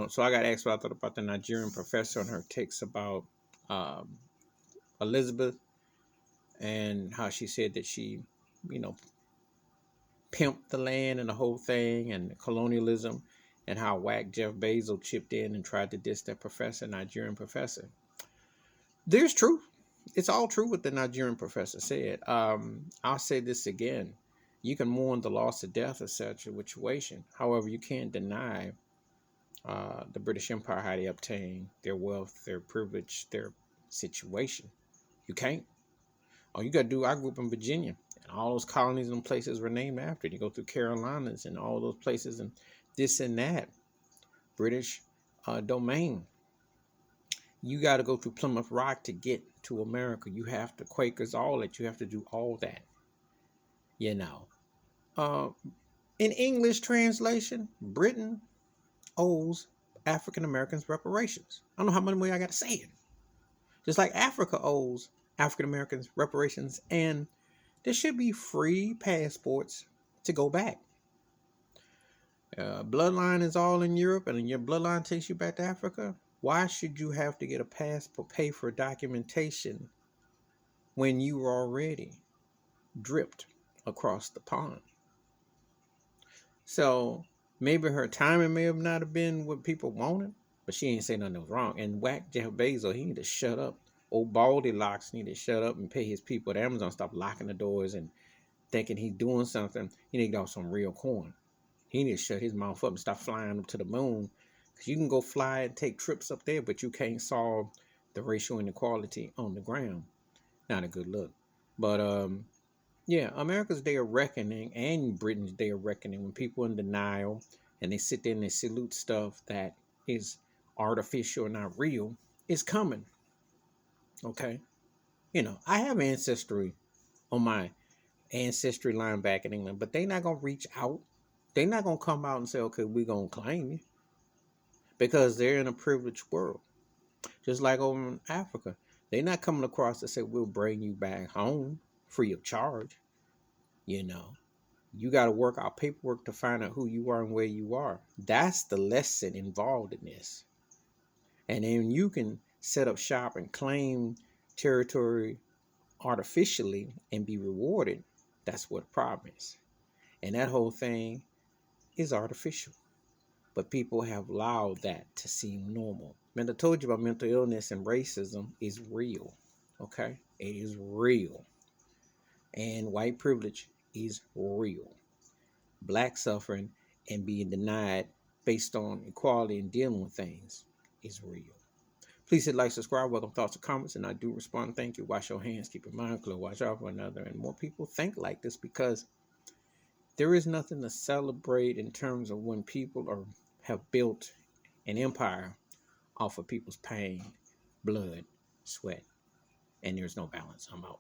So I got asked what I thought about the Nigerian professor and her takes about um, Elizabeth and how she said that she, you know, pimped the land and the whole thing and colonialism, and how whack Jeff Bezos chipped in and tried to diss that professor, Nigerian professor. There's truth. It's all true what the Nigerian professor said. I'll say this again. You can mourn the loss of death of such a situation. However, you can't deny the British Empire, how they obtained their wealth, their privilege, their situation. You can't. All you got to do, I grew up in Virginia, and all those colonies and places were named after it. You go through Carolinas and all those places and this and that. British domain. You got to go through Plymouth Rock to get to America. You have to Quakers, all that. You have to do all that. You know. Uh, in English translation, Britain owes African Americans reparations. I don't know how many more I got to say it. Just like Africa owes African Americans reparations, and there should be free passports to go back. Bloodline is all in Europe, and your bloodline takes you back to Africa. Why should you have to get a passport, pay for documentation when you were already dripped across the pond? So maybe her timing may have not have been what people wanted, but she ain't say nothing was wrong. And whack Jeff Bezos, he need to shut up. Old Baldy Locks need to shut up and pay his people at Amazon. Stop locking the doors and thinking he's doing something. He need to get off some real coin. He need to shut his mouth up and stop flying up to the moon. Because you can go fly and take trips up there, but you can't solve the racial inequality on the ground. Not a good look. But yeah, America's Day of Reckoning and Britain's Day of Reckoning, when people in denial and they sit there and they salute stuff that is artificial and not real, is coming. Okay? I have ancestry on my ancestry line back in England, but they not going to reach out. They're not going to come out and say, okay, we're going to claim you, because they're in a privileged world. Just like over in Africa, they're not coming across to say, we'll bring you back home free of charge. You got to work out paperwork to find out who you are and where you are. That's the lesson involved in this. And then you can set up shop and claim territory artificially and be rewarded. That's what the problem is. And that whole thing is artificial. But people have allowed that to seem normal. Man, I told you about mental illness and racism is real. Okay? It is real. And white privilege is real. Black suffering and being denied based on equality and dealing with things is real. Please hit like, subscribe, welcome thoughts and comments, and I do respond. Thank you. Wash your hands, keep your mind clear, watch out for another. And more people think like this, because there is nothing to celebrate in terms of when people have built an empire off of people's pain, blood, sweat, and there's no balance. I'm out.